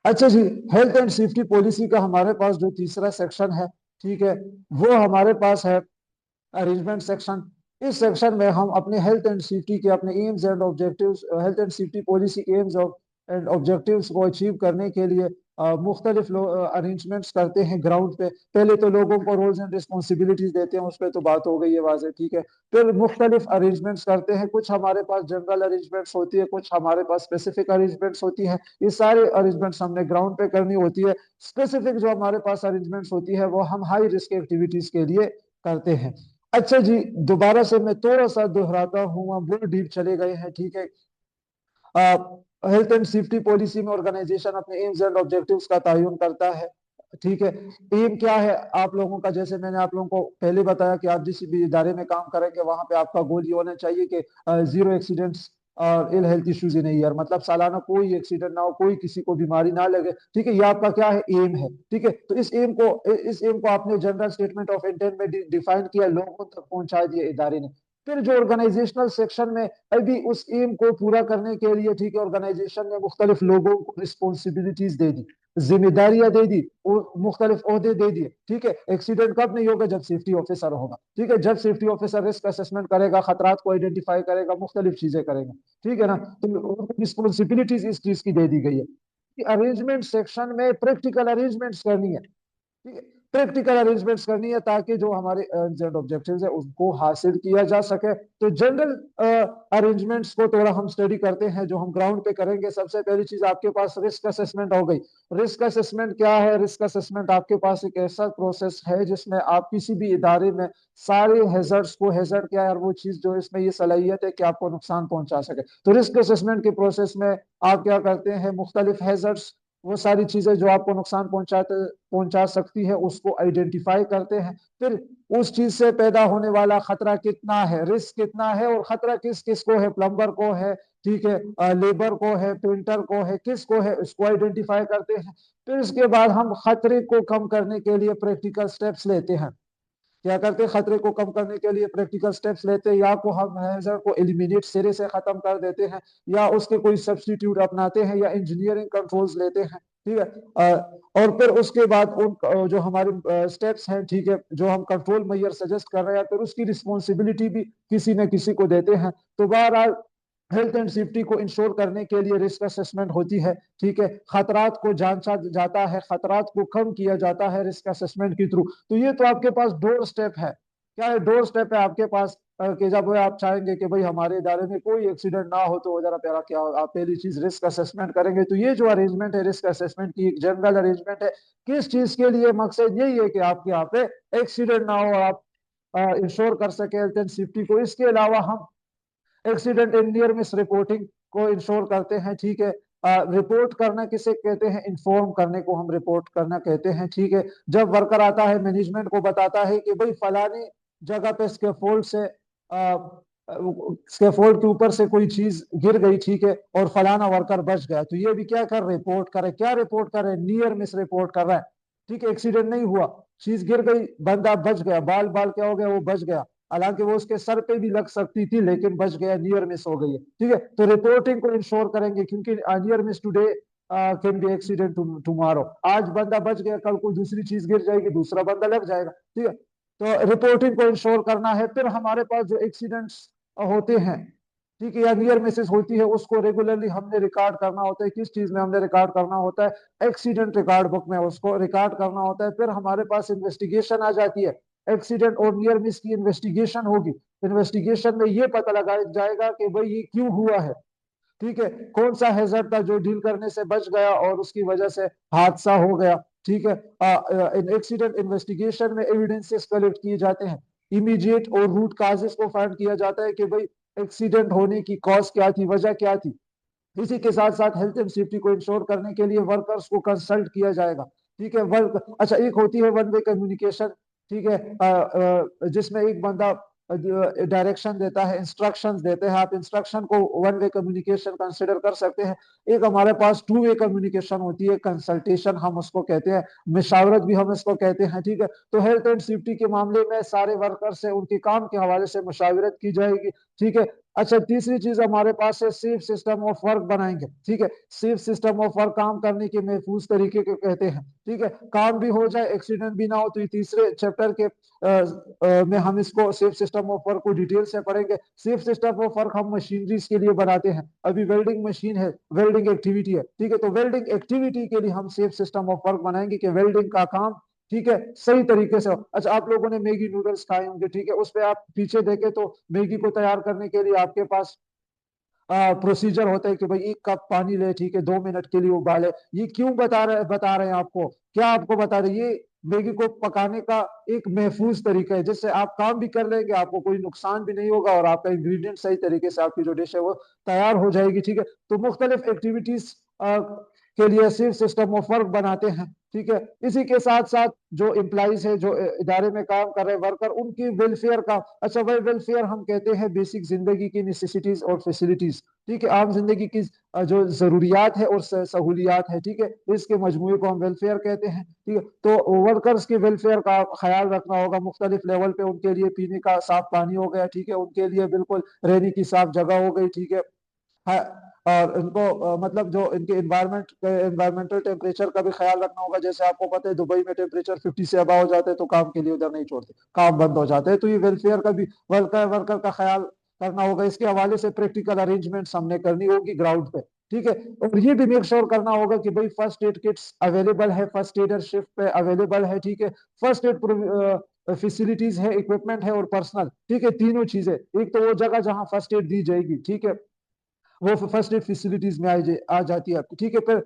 अच्छा जी, health and safety policy का हमारे पास जो तीसरा सेक्शन है, ठीक है, वो हमारे पास है अरेंजमेंट सेक्शन। इस सेक्शन में हम अपने हेल्थ एंड सेफ्टी के अपने AIIMS and objectives, health and safety policy AIIMS and objectives को अचीव करने के लिए मुख्तलिफ अरेंजमेंट्स करते हैं ग्राउंड पे। पहले तो लोगों को रोल्स एंड रिस्पॉन्सिबिलिटीज देते हैं, उस पर तो बात हो गई है वाजे, ठीक है। फिर मुख्तलिफ अरेंजमेंट्स करते हैं, कुछ हमारे पास जनरल अरेंजमेंट्स होती है, कुछ हमारे पास स्पेसिफिक अरेंजमेंट्स होती है। ये सारे अरेंजमेंट्स हमने ग्राउंड पे करनी होती है। स्पेसिफिक जो हमारे पास अरेंजमेंट्स होती है वो हम हाई रिस्क एक्टिविटीज के लिए करते हैं। अच्छा जी, दोबारा से मैं थोड़ा सा दोहराता हूँ, हम बहुत डीप चले गए हैं, ठीक है। हेल्थ एंड सेफ्टी पॉलिसी में ऑर्गेनाइजेशन अपने एम्स एंड ऑब्जेक्टिव्स का तयन करता है, ठीक है। एम क्या है आप लोगों का, जैसे मैंने आप लोगों को पहले बताया कि आप जिस भी इदारे में काम करेंगे वहां पे आपका गोल ये होना चाहिए कि जीरो एक्सीडेंट्स और ill health issues in year, मतलब सालाना कोई एक्सीडेंट ना हो, कोई किसी को बीमारी ना लगे, ठीक है। ये आपका क्या है, एम है, ठीक है। तो इस एम को आपने जनरल स्टेटमेंट ऑफ इंटेंट में डिफाइन किया, लोगों तक पहुंचा दिया इदारे ने। फिर जो ऑर्गेनाइजेशनल सेक्शन में अभी उस एम को पूरा करने के लिए, ठीक है, ऑर्गेनाइजेशन ने मुख्तलिफ लोगों को रिस्पॉन्सिबिलिटीज दे दी, जिम्मेदारियां दे दी और मुख्तलिफ ओहदे दे दिए, ठीक है। एक्सीडेंट कब नहीं होगा, जब सेफ्टी ऑफिसर होगा, ठीक है। जब सेफ्टी ऑफिसर रिस्क असेसमेंट करेगा, खतरात को आइडेंटिफाई करेगा, मुख्तलिफ चीजें करेगा, ठीक है ना। तो रिस्पॉन्सिबिलिटीज इस चीज की दे दी गई है कि अरेंजमेंट सेक्शन में प्रैक्टिकल अरेंजमेंट्स करनी है, ठीक है। प्रैक्टिकल अरेंजमेंट्स करनी है ताकि जो हमारे एंड ऑब्जेक्टिव्स है उसको हासिल किया जा सके। तो जनरल अरेंजमेंट्स को थोड़ा हम स्टडी करते हैं जो हम ग्राउंड पे करेंगे। सबसे पहली चीज आपके पास रिस्क असेसमेंट हो गई। रिस्क असेसमेंट क्या है, रिस्क असेसमेंट आपके पास एक ऐसा प्रोसेस है जिसमें आप किसी भी इदारे में सारे हैजर्ड्स को, हैजर्ड क्या है, और वो चीज जो इसमें ये सलाहियत है कि आपको नुकसान पहुंचा सके। तो रिस्क असेसमेंट के प्रोसेस में आप क्या करते हैं, मुख्तलिफ हैजर्ड्स, वो सारी चीजें जो आपको नुकसान पहुंचा सकती है उसको आइडेंटिफाई करते हैं। फिर उस चीज से पैदा होने वाला खतरा कितना है, रिस्क कितना है, और खतरा किस किस को है, प्लम्बर को है, ठीक है, लेबर को है, पेंटर को है, किस को है, इसको आइडेंटिफाई करते हैं। फिर इसके बाद हम खतरे को कम करने के लिए प्रैक्टिकल स्टेप्स लेते हैं। क्या करते हैं, खतरे को कम करने के लिए प्रैक्टिकल स्टेप्स लेते हैं, या को हम हैजर्ड को एलिमिनेट सिरे से खत्म कर देते हैं, या उसके कोई सब्स्टिट्यूट अपनाते हैं, या इंजीनियरिंग कंट्रोल्स लेते हैं, ठीक है। और फिर उसके बाद उन जो हमारे स्टेप्स हैं, ठीक है, जो हम कंट्रोल मेजर सजेस्ट कर रहे हैं, फिर उसकी रिस्पॉन्सिबिलिटी भी किसी न किसी को देते हैं। तो बहरहाल हेल्थ एंड सेफ्टी को इंश्योर करने के लिए रिस्क असेसमेंट होती है, ठीक है। खतरात को जांचा जाता है, खतरात को कम किया जाता है रिस्क असेसमेंट के थ्रू। तो ये तो आपके पास डोर स्टेप है। क्या है, डोर स्टेप है आपके पास कि जब आप चाहेंगे कि भाई हमारे इदारे में कोई एक्सीडेंट ना हो, तो जरा प्यारा क्या हो, आप पहली चीज रिस्क असेसमेंट करेंगे। तो ये जो अरेंजमेंट है रिस्क असेसमेंट की, एक जनरल अरेंजमेंट है। किस चीज के लिए, मकसद यही है कि आपके यहाँ पे एक्सीडेंट ना हो, आप इंश्योर कर सके हेल्थ एंड सेफ्टी को। इसके अलावा हम accident and near miss reporting को इंश्योर करते हैं, ठीक है। रिपोर्ट करना किसे कहते हैं, इन्फॉर्म करने को हम रिपोर्ट करना कहते हैं, ठीक है। जब वर्कर आता है, मैनेजमेंट को बताता है कि भाई फलानी जगह पे स्कैफोल्ड से स्कैफोल्ड के ऊपर से कोई चीज गिर गई, ठीक है, और फलाना वर्कर बच गया, तो ये भी क्या कर, रिपोर्ट करे। क्या रिपोर्ट कर रहे, नियर मिस रिपोर्ट कर रहा है, ठीक है। एक्सीडेंट नहीं हुआ, चीज गिर गई, बंदा बच गया, बाल बाल क्या हो गया, वो बच गया, हालांकि वो उसके सर पे भी लग सकती थी लेकिन बच गया, नियर मिस हो गई है, ठीक है। तो रिपोर्टिंग को इंश्योर करेंगे, क्योंकि near miss today can be accident tomorrow. आज बंदा बच गया, कल को दूसरी चीज गिर जाएगी, दूसरा बंदा लग जाएगा, ठीक है। तो रिपोर्टिंग को इंश्योर करना है। फिर हमारे पास जो एक्सीडेंट्स होते हैं, ठीक है, या नियर मिसेस होती है, उसको रेगुलरली हमने रिकॉर्ड करना होता है। किस चीज में हमने रिकॉर्ड करना होता है, एक्सीडेंट रिकॉर्ड बुक में उसको रिकॉर्ड करना होता है। फिर हमारे पास इन्वेस्टिगेशन आ जाती है, एक्सीडेंट और नियर मिस की इन्वेस्टिगेशन होगी। इन्वेस्टिगेशन में ये पता लगाया जाएगा कि भाई ये क्यों हुआ है, ठीक है, कौन सा हैजर्ड था जो डील करने से बच गया और उसकी वजह से हादसा हो गया, ठीक है। एक्सीडेंट इन्वेस्टिगेशन में एविडेंसेस कलेक्ट किए जाते हैं, इमीडिएट और रूट काजेस को फाइंड किया जाता है कि भाई एक्सीडेंट होने की कॉज क्या थी, वजह क्या थी। इसी के साथ साथ हेल्थ एंड सेफ्टी को इंश्योर करने के लिए वर्कर्स को कंसल्ट किया जाएगा, ठीक है। वर्क अच्छा, एक होती है वन वे कम्युनिकेशन, ठीक है, जिसमें एक बंदा डायरेक्शन देता है, इंस्ट्रक्शंस देते हैं, आप इंस्ट्रक्शन को वन वे कम्युनिकेशन कंसिडर कर सकते हैं। एक हमारे पास टू वे कम्युनिकेशन होती है, कंसल्टेशन हम उसको कहते हैं, मशावरत भी हम इसको कहते हैं, ठीक है। तो हेल्थ एंड सेफ्टी के मामले में सारे वर्कर से उनके काम के हवाले से मशावरत की जाएगी, ठीक है। अच्छा, तीसरी चीज हमारे पास है सेफ सिस्टम ऑफ वर्क बनाएंगे। ठीक है, सेफ सिस्टम ऑफ वर्क काम करने के महफूज तरीके को कहते हैं। ठीक है, काम भी हो जाए, एक्सीडेंट भी ना हो, तो ये तीसरे चैप्टर के में हम इसको सेफ सिस्टम ऑफ वर्क को डिटेल से पढ़ेंगे। सेफ सिस्टम ऑफ वर्क हम मशीनरीज के लिए बनाते हैं। अभी वेल्डिंग मशीन है, वेल्डिंग एक्टिविटी है, ठीक है, तो वेल्डिंग एक्टिविटी के लिए हम सेफ सिस्टम ऑफ वर्क बनाएंगे कि वेल्डिंग का काम, ठीक है, सही तरीके से हो। अच्छा, आप लोगों ने मैगी नूडल्स खाए होंगे, ठीक है, उस पे आप पीछे देखे तो मैगी को तैयार करने के लिए आपके पास प्रोसीजर होता है कि भाई 1 कप पानी ले, ठीक है, 2 मिनट के लिए उबाले। ये क्यों बता रहे हैं आपको, क्या आपको बता रहे हैं? ये मैगी को पकाने का एक महफूज तरीका है, जिससे आप काम भी कर लेंगे, आपको कोई नुकसान भी नहीं होगा, और आपका इंग्रेडिएंट सही तरीके से आपकी जो डिश है वो तैयार हो जाएगी। ठीक है, तो मुख्तलिफ एक्टिविटीज के लिए सिर्फ सिस्टम ऑफ वर्क बनाते हैं। ठीक है, इसी के साथ साथ जो एम्प्लॉइज है, जो इदारे में काम कर रहे हैं वर्कर, उनकी वेलफेयर का, अच्छा भाई वेलफेयर हम कहते हैं बेसिक जिंदगी की नेसेसिटीज और फैसिलिटीज। ठीक है, आम जिंदगी की जो जरूरियात है और सहूलियात है, ठीक है, इसके मजमूए को हम वेलफेयर कहते हैं। ठीक है, तो वर्कर्स के वेलफेयर का ख्याल रखना होगा मुख्तलिफ लेवल पे। उनके लिए पीने का साफ पानी हो गया, ठीक है, उनके लिए बिल्कुल रहने की साफ जगह हो गई, ठीक है। हाँ, और इनको मतलब जो इनके एनवायरमेंटल टेम्परेचर का भी ख्याल रखना होगा। जैसे आपको पता है दुबई में टेम्परेचर 50 से अबव हो जाते हैं तो काम के लिए उधर नहीं छोड़ते, काम बंद हो जाते हैं। तो ये वेलफेयर का भी वर्कर का ख्याल करना होगा। इसके हवाले से प्रैक्टिकल अरेंजमेंट्स हमने करनी होगी ग्राउंड पे। ठीक है, और ये भी मेक श्योर करना होगा कि भाई फर्स्ट एड किट्स अवेलेबल है, फर्स्ट एडर शिफ्ट पे अवेलेबल है। ठीक है, फर्स्ट एड फैसिलिटीज है, इक्विपमेंट है और पर्सनल। ठीक है, तीनों चीजें, एक तो वो जगह जहां फर्स्ट एड दी जाएगी, ठीक है, वो फर्स्ट एड फैसिलिटीज में आ जाती है आपकी। ठीक है, फिर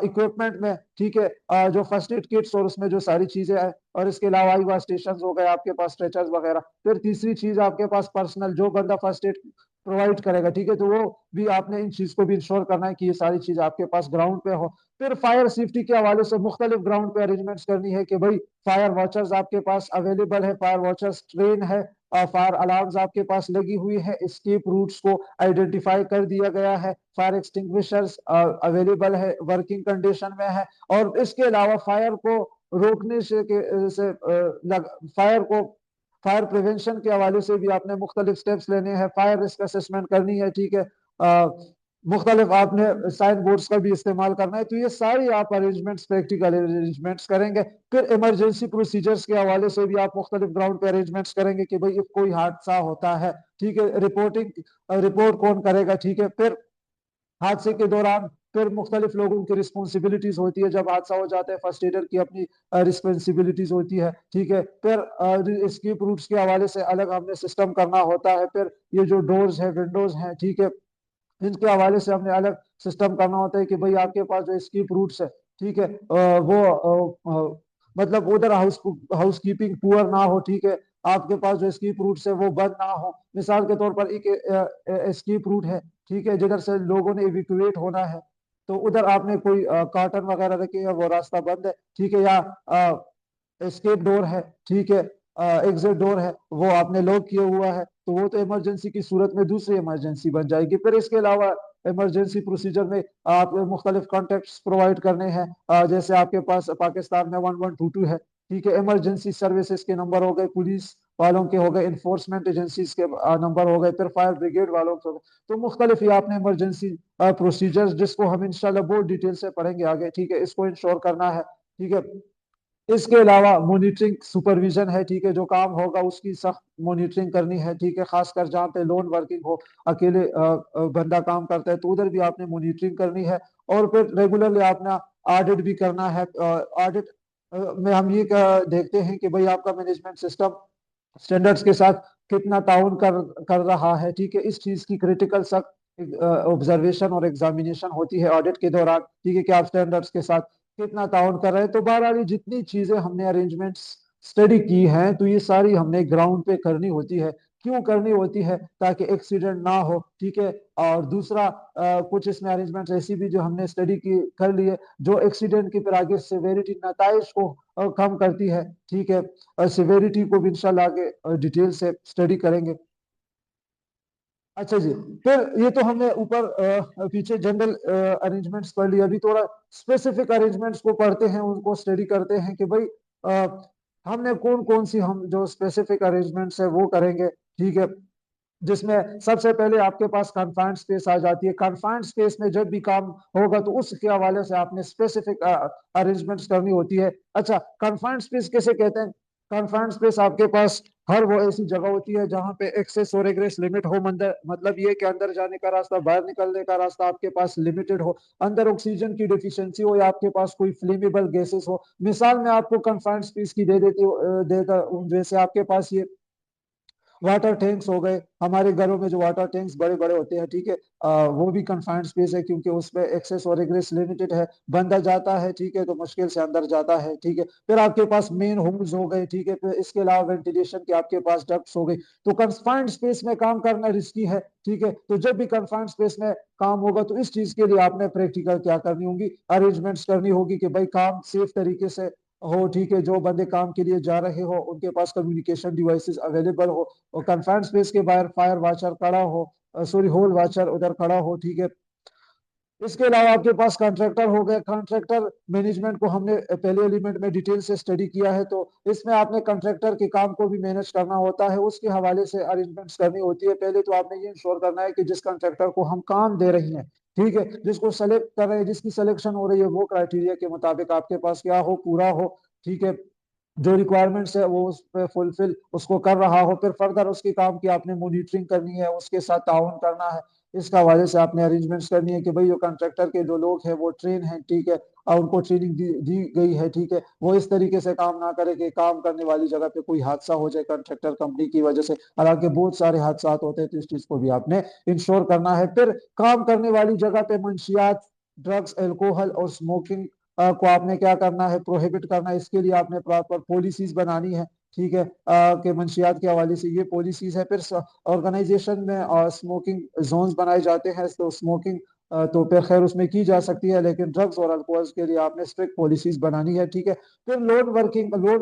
इक्विपमेंट में, ठीक है, जो फर्स्ट एड किट्स और उसमें जो सारी चीजें हैं, और इसके अलावा आई स्टेशन हो गए आपके पास, स्ट्रेचर्स वगैरह। फिर तीसरी चीज आपके पास पर्सनल, जो बंदा फर्स्ट एड प्रोवाइड करेगा, ठीक है, तो वो भी आपने इन चीज को भी इंश्योर करना है कि ये सारी चीज आपके पास ग्राउंड पे हो। फिर फायर सेफ्टी के हवाले से मुख्तलिफ ग्राउंड पे अरेंजमेंट्स करनी है कि भाई फायर वॉचर्स आपके पास अवेलेबल है, फायर वॉचर्स ट्रेन है, फायर अलार्म्स आपके पास लगी हुई है, एस्केप रूट्स को आइडेंटिफाई कर दिया गया है, फायर एक्सटिंग्विशर्स अवेलेबल है, वर्किंग कंडीशन में है। और इसके अलावा फायर को रोकने फायर को फायर प्रिवेंशन के हवाले से भी आपने मुख्तलिफ स्टेप्स लेने हैं, फायर रिस्क असेसमेंट करनी है। ठीक है, मुख्तलिफ आपने साइन बोर्ड्स का भी इस्तेमाल करना है। तो ये सारी आप अरेंजमेंट्स, प्रैक्टिकल अरेंजमेंट्स करेंगे। फिर इमरजेंसी प्रोसीजर्स के हवाले से भी आप मुख्तलिफ ग्राउंड पे अरेंजमेंट्स करेंगे कि भाई कोई हादसा होता है, ठीक है, रिपोर्ट कौन करेगा। ठीक है, फिर हादसे के दौरान फिर मुख्तलिफ लोगों की रिस्पॉन्सिबिलिटीज होती है। जब हादसा हो जाता है फर्स्ट एडर की अपनी रिस्पॉन्सिबिलिटीज होती है। ठीक है, फिर एस्केप रूट्स के हवाले से अलग हमने सिस्टम करना होता है। फिर ये जो डोर्स है, विंडोज हैं, ठीक है, इनके हवाले से हमने अलग सिस्टम करना होता है कि भाई आपके पास जो स्कीप रूट्स है, ठीक है, मतलब उधर हाउस कीपिंग पुअर ना हो। ठीक है, आपके पास जो स्कीप रूट्स है वो बंद ना हो। मिसाल के तौर पर एक स्कीप रूट है, ठीक है, जिधर से लोगों ने इविक्यूएट होना है, तो उधर आपने कोई कार्टन वगैरह रखे है, वो रास्ता बंद है, ठीक है, या एस्केप डोर है, ठीक है, एग्जिट डोर है, वो आपने लॉक किया हुआ है, तो वो तो इमरजेंसी की सूरत में दूसरी इमरजेंसी बन जाएगी। फिर इसके अलावा इमरजेंसी प्रोसीजर में आप मुख्तलिफ कॉन्टेक्ट्स प्रोवाइड करने हैं। जैसे आपके पास पाकिस्तान में 1122 है, ठीक है, इमरजेंसी सर्विसेज के नंबर हो गए, पुलिस वालों के हो गए, इन्फोर्समेंट एजेंसीज के नंबर हो गए, फिर फायर ब्रिगेड वालों के हो गए। तो मुख्तलिफ ये आपने इमरजेंसी प्रोसीजर्स, जिसको हम इंशाल्लाह बहुत डिटेल से पढ़ेंगे आगे, ठीक है, इसको इंश्योर करना है। ठीक है, इसके अलावा मॉनिटरिंग सुपरविजन है, ठीक है, जो काम होगा उसकी सख्त मॉनिटरिंग करनी है। ठीक है, खासकर जहाँ पे लोन वर्किंग हो, अकेले बंदा काम करता है, तो उधर भी आपने मॉनिटरिंग करनी है। और फिर रेगुलरली आपने ऑडिट भी करना है। ऑडिट में हम ये देखते हैं कि भाई आपका मैनेजमेंट सिस्टम स्टैंडर्ड्स के साथ कितना ताउन कर रहा है। ठीक है, इस चीज की क्रिटिकल सख्त ऑब्जर्वेशन और एग्जामिनेशन होती है ऑडिट के दौरान। ठीक है, कि आप स्टैंडर्ड्स के साथ कितना ताउन कर रहे हैं। तो बहरहाल ये जितनी चीजें हमने अरेंजमेंट्स स्टडी की हैं, तो ये सारी हमने ग्राउंड पे करनी होती है। क्यों करनी होती है? ताकि एक्सीडेंट ना हो। ठीक है, और दूसरा कुछ इसमें अरेंजमेंट्स ऐसी भी जो हमने स्टडी की कर लिए, जो एक्सीडेंट की फिर आगे सेवेरिटी, नताइज को कम करती है। ठीक है, सिवेरिटी को भी इंशाल्लाह आगे डिटेल से स्टडी करेंगे। अच्छा जी, फिर ये तो हमने ऊपर पीछे जनरल अरेंजमेंट्स पढ़ लिया। अभी थोड़ा स्पेसिफिक अरेंजमेंट्स को पढ़ते हैं, उनको स्टडी करते हैं कि भाई हमने कौन कौन सी हम जो स्पेसिफिक अरेंजमेंट्स है वो करेंगे। ठीक है, जिसमें सबसे पहले आपके पास कन्फाइंड स्पेस आ जाती है। कन्फाइंड स्पेस में जब भी काम होगा तो उसके हवाले से आपने स्पेसिफिक अरेंजमेंट्स करनी होती है। अच्छा, कन्फाइंड स्पेस किसे कहते हैं? कन्फाइंड स्पेस आपके पास हर वो ऐसी जगह होती है जहां पे एक्सेस और एग्रेस लिमिट हो। मतलब ये कि अंदर जाने का रास्ता, बाहर निकलने का रास्ता आपके पास लिमिटेड हो, अंदर ऑक्सीजन की डिफिशियंसी हो, या आपके पास कोई फ्लेमेबल गैसेस हो। मिसाल में आपको कन्फाइंड स्पेस की दे देती देता हूं, जैसे आपके पास ये वाटर टैंक्स हो गए। हमारे घरों में जो वाटर टैंक्स बड़े बड़े होते हैं, ठीक है, वो भी कंफाइंड स्पेस है, क्योंकि उसमें एक्सेस और एग्रेस लिमिटेड है। बंदा जाता है, ठीक है, तो मुश्किल से अंदर जाता है, ठीक है। फिर आपके पास मेन होल्स हो गए, ठीक है, फिर इसके अलावा वेंटिलेशन के आपके पास डक्ट्स हो गई। तो कंफाइंड स्पेस में काम करना रिस्की है, ठीक है। तो जब भी कंफाइंड स्पेस में काम होगा तो इस चीज के लिए आपने प्रैक्टिकल क्या करनी होगी, अरेंजमेंट्स करनी होगी कि भाई काम सेफ तरीके से हो, ठीक है। जो बंदे काम के लिए जा रहे हो उनके पास कम्युनिकेशन डिवाइसेस अवेलेबल हो, और कन्फाइंड स्पेस के बाहर फायर वाचर खड़ा हो, सॉरी होल वाचर उधर खड़ा हो, ठीक है। इसके अलावा आपके पास कॉन्ट्रैक्टर हो गए। कॉन्ट्रैक्टर मैनेजमेंट को हमने पहले एलिमेंट में डिटेल से स्टडी किया है, तो इसमें आपने कॉन्ट्रैक्टर के काम को भी मैनेज करना होता है, उसके हवाले से अरेंजमेंट्स करनी होती है। पहले तो आपने ये इंश्योर करना है कि जिस कॉन्ट्रैक्टर को हम काम दे रहे हैं, ठीक है, जिसको सेलेक्ट कर रहे हैं, जिसकी सिलेक्शन हो रही है, वो क्राइटेरिया के मुताबिक आपके पास क्या हो, पूरा हो, ठीक है। जो रिक्वायरमेंट्स है वो उस पर फुलफिल उसको कर रहा हो, फिर फर्दर उसके काम की आपने मॉनिटरिंग करनी है, उसके साथ ताउन करना है। इसका वजह से आपने अरेंजमेंट्स करनी है कि भाई जो कॉन्ट्रैक्टर के जो लोग हैं वो ट्रेन हैं, ठीक है, और उनको ट्रेनिंग दी गई है, ठीक है। वो इस तरीके से काम ना करे कि काम करने वाली जगह पे कोई हादसा हो जाए कॉन्ट्रैक्टर कंपनी की वजह से। हालांकि बहुत सारे हादसा होते हैं, तो इस चीज को भी आपने इंश्योर करना है। फिर काम करने वाली जगह पे मंशियात, ड्रग्स, एल्कोहल और स्मोकिंग को आपने क्या करना है, प्रोहिबिट करना है। इसके लिए आपने प्रॉपर पॉलिसीज बनानी है, ठीक है, के मंशियात के हवाले से ये पॉलिसीज है। फिर ऑर्गेनाइजेशन में स्मोकिंग जोन्स बनाए जाते हैं, तो स्मोकिंग तो फिर खैर उसमें की जा सकती है, लेकिन ड्रग्स और अल्कोहल के लिए आपने स्ट्रिक्ट पॉलिसीज बनानी है, ठीक है। फिर लोन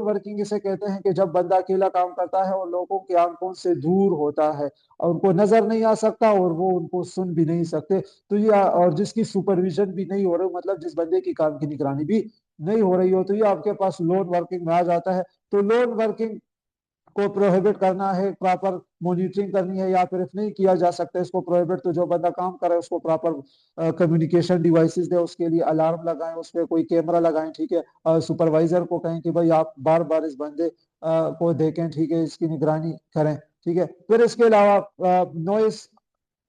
वर्किंग इसे कहते हैं कि जब बंदा अकेला काम करता है और लोगों की आंखों से दूर होता है, और उनको नजर नहीं आ सकता और वो उनको सुन भी नहीं सकते, तो ये और जिसकी सुपरविजन भी नहीं हो रही, मतलब जिस बंदे की काम की निगरानी भी नहीं हो रही हो, तो ये आपके पास लोन वर्किंग में आ जाता है। तो लोन वर्किंग को प्रोहिबिट करना है, प्रॉपर मॉनिटरिंग करनी है, या फिर इफ नहीं किया जा सकता इसको प्रोहिबिट, तो जो बंदा काम कर रहा है उसको प्रॉपर कम्युनिकेशन डिवाइसेस दे, उसके लिए अलार्म लगाएं, उस पर कोई कैमरा लगाएं, ठीक है। सुपरवाइजर को कहें कि भाई आप बार बार इस बंदे को देखें, ठीक है, इसकी निगरानी करें, ठीक है। फिर इसके अलावा नॉइस,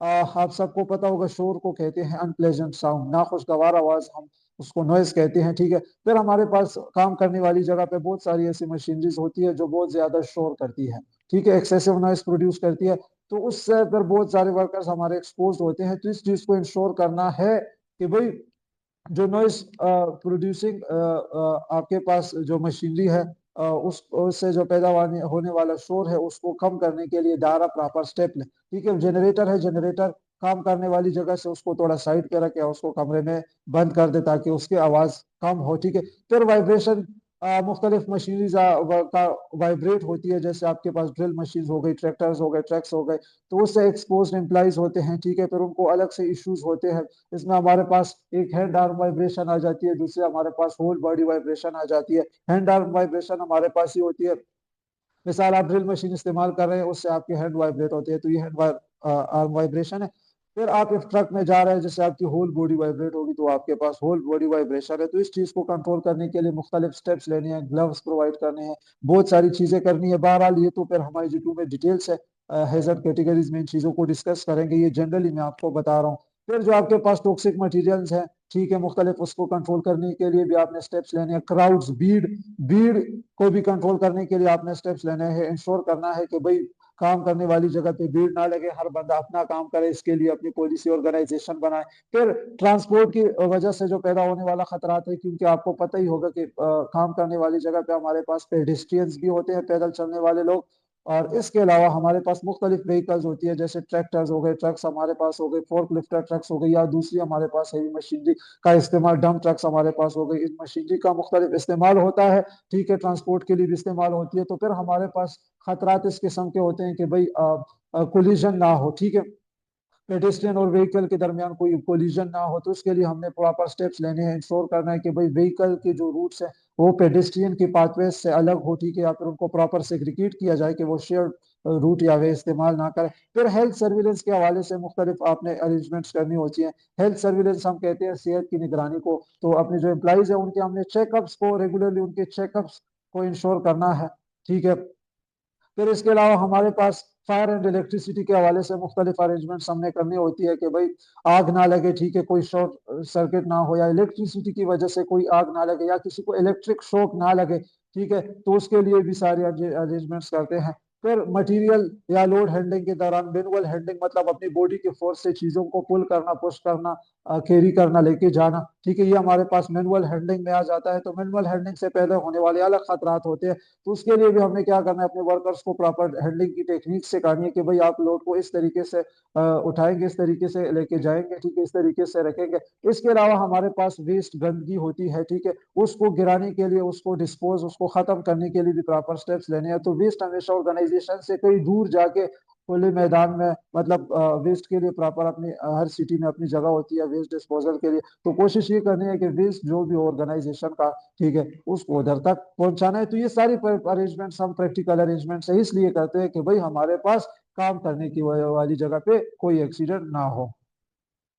आप सबको पता होगा, शोर को कहते हैं अनप्लेजेंट साउंड, नाखुशगवार आवाज, हम उसको नॉइज कहते हैं, ठीक है। फिर हमारे पास काम करने वाली जगह पे बहुत सारी ऐसी मशीनरीज होती है जो बहुत ज्यादा शोर करती है, ठीक है, एक्सेसिव नॉइज प्रोड्यूस करती है। तो उससे फिर बहुत सारे वर्कर्स हमारे एक्सपोज होते हैं। तो इस चीज को इंश्योर करना है कि भाई जो नॉइस प्रोड्यूसिंग आपके पास जो मशीनरी है, उस उससे जो पैदा होने वाला शोर है उसको कम करने के लिए दायरा प्रॉपर स्टेप ले, ठीक है। जनरेटर है, जनरेटर काम करने वाली जगह से उसको थोड़ा साइड पे रखे, उसको कमरे में बंद कर दे ताकि उसकी आवाज कम हो, ठीक है। फिर वाइब्रेशन, मुख्तलिफ मशीनरीज का वाइब्रेट होती है, जैसे आपके पास ड्रिल मशीन हो गई, ट्रैक्टर्स हो गए, ट्रक्स हो गए, तो उससे एक्सपोज एम्प्लॉइज होते हैं, ठीक है। फिर उनको अलग से इश्यूज होते हैं। इसमें हमारे पास एक हैंड आर्म वाइब्रेशन आ जाती है, दूसरे हमारे पास होल बॉडी वाइब्रेशन आ जाती है। हैंड आर्म वाइब्रेशन हमारे पास ही होती है, मिसाल आप ड्रिल मशीन इस्तेमाल कर रहे हैं, उससे आपके हैंड वाइब्रेट होते हैं, तो ये आर्म वाइब्रेशन है। फिर आप इस ट्रक में जा रहे हैं, जैसे आपकी होल बॉडी वाइब्रेट होगी, तो आपके पास होल बॉडी वाइब्रेशन है। तो इस चीज को कंट्रोल करने के लिए मुख्तलिफ स्टेप्स लेने हैं, ग्लव्स प्रोवाइड करने हैं, बहुत सारी चीजें करनी है। बहरहाल ये तो फिर हमारी जी2 में डिटेल्स है, हैजर्ड कैटेगरीज में इन चीजों को डिस्कस करेंगे, ये जनरली मैं आपको बता रहा हूँ। फिर जो आपके पास टॉक्सिक मटेरियल्स हैं, ठीक है, मुख्तलिफ, उसको कंट्रोल करने के लिए भी आपने स्टेप्स लेने हैं। क्राउड्स, भीड़, भीड़ को भी कंट्रोल करने के लिए आपने स्टेप्स लेने हैं। इंश्योर करना है कि भाई काम करने वाली जगह पे भीड़ ना लगे, हर बंदा अपना काम करे, इसके लिए अपनी पॉलिसी ऑर्गेनाइजेशन बनाए। फिर ट्रांसपोर्ट की वजह से जो पैदा होने वाला खतरात है, क्योंकि आपको पता ही होगा कि काम करने वाली जगह पे हमारे पास पेडिस्ट्रियंस भी होते हैं, पैदल चलने वाले लोग। और इसके अलावा हमारे पास मुख्तलिफ व्हीकल्स होती है, जैसे ट्रैक्टर्स हो गए, ट्रक्स हमारे पास हो गए, फोर्क लिफ्टर ट्रक्स हो गई, या दूसरी हमारे पास हैवी मशीनरी का इस्तेमाल, डंप ट्रक्स हमारे पास हो गई। इस मशीनरी का मुख्तलिफ इस्तेमाल होता है, ठीक है, ट्रांसपोर्ट के लिए भी इस्तेमाल होती है। तो फिर हमारे पास खतरात इस किस्म के होते हैं कि भाई कोलिजन ना हो, ठीक है, पेडेस्ट्रियन और व्हीकल के दरमियान कोई कोलिजन ना हो। तो उसके लिए हमने प्रॉपर स्टेप्स लेने हैं, इंश्योर करना है कि भाई व्हीकल के जो रूट्स है वो पेडेस्ट्रियन के पाथवे से अलग हो, ठीक है, या फिर उनको प्रॉपर सेग्रीगेट किया जाए कि वो शेयर रूट या वे इस्तेमाल ना करें। फिर हेल्थ सर्विलेंस के हवाले से मुख्तलिफ आपने अरेंजमेंट्स करनी होती हैं। हेल्थ सर्विलेंस हम कहते हैं सेहत की निगरानी को, तो अपने जो एम्प्लॉइज है उनके हमने चेकअप्स को रेगुलरली उनके चेकअप्स को इंश्योर करना है, ठीक है। फिर इसके अलावा हमारे पास फायर एंड इलेक्ट्रिसिटी के हवाले से मुख्तलिफ अरेंजमेंट्स हमने करनी होती है कि भाई आग ना लगे, ठीक है, कोई शॉर्ट सर्किट ना हो, या इलेक्ट्रिसिटी की वजह से कोई आग ना लगे, या किसी को इलेक्ट्रिक शॉक ना लगे, ठीक है, तो उसके लिए भी सारे अरेंजमेंट्स करते हैं। फिर मटेरियल या लोड हैंडलिंग के दौरान मैनुअल हैंडलिंग, मतलब अपनी बॉडी के फोर्स से चीजों को पुल करना, पुश करना, कैरी करना, लेके जाना, ठीक है, ये हमारे पास मैनुअल हैंडलिंग में आ जाता है। तो मैनुअल हैंडलिंग से पहले होने वाले अलग खतरात होते हैं, तो उसके लिए भी हमने क्या करना है, अपने वर्कर्स को प्रॉपर हैंडलिंग की टेक्निक सिखानी है कि भाई आप लोड को इस तरीके से उठाएंगे, इस तरीके से लेके जाएंगे, ठीक है, इस तरीके से रखेंगे। इसके अलावा हमारे पास वेस्ट गंदगी होती है, ठीक है, उसको गिराने के लिए, उसको डिस्पोज, उसको खत्म करने के लिए भी प्रॉपर स्टेप्स लेने हैं। तो वेस्ट हमेशा ऑर्गेनाइजेशन से कहीं दूर जाके खुले मैदान में, मतलब वेस्ट के लिए प्रॉपर अपनी हर सिटी में अपनी जगह होती है वेस्ट डिस्पोजल के लिए। तो कोशिश ये करनी है कि वेस्ट जो भी ऑर्गेनाइजेशन का, ठीक है, उसको उधर तक पहुंचाना है। तो ये सारी अरेंजमेंट्स हम प्रैक्टिकल अरेंजमेंट्स है इसलिए करते हैं कि भाई हमारे पास काम करने की वाली जगह पे कोई एक्सीडेंट ना हो।